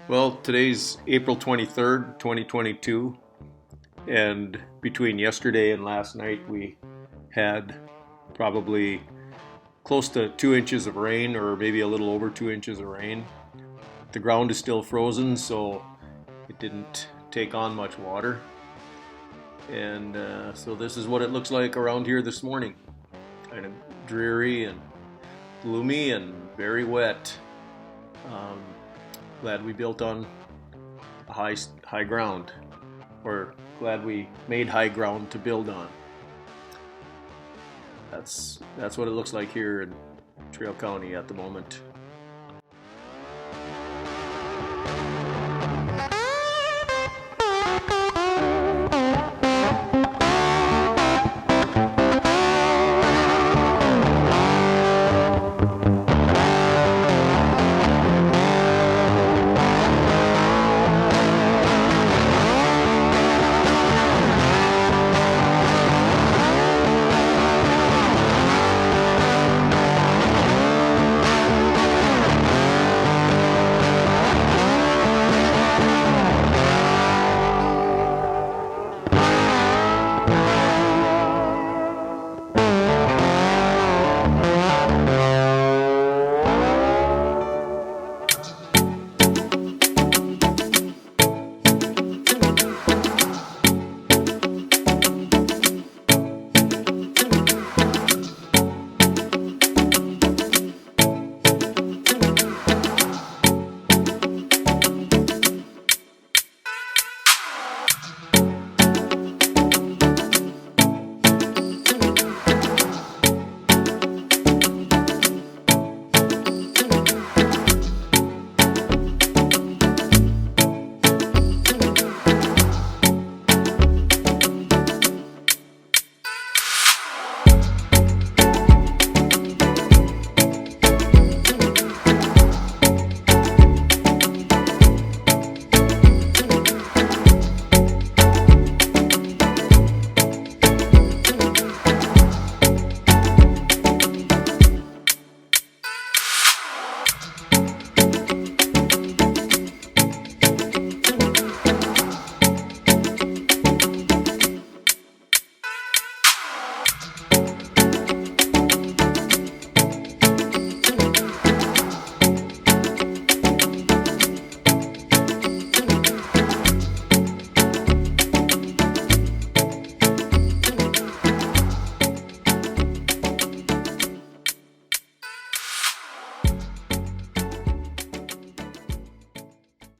Well, today's April 23rd, 2022, and between yesterday and last night we had probably close to 2 inches of rain, or maybe a little over 2 inches of rain. The ground is still frozen, so it didn't take on much water. And so this is what it looks like around here this morning. Kind of dreary and gloomy and very wet. Um, Glad we built on a high ground, or glad we made high ground to build on. That's what it looks like here in Traill County at the moment.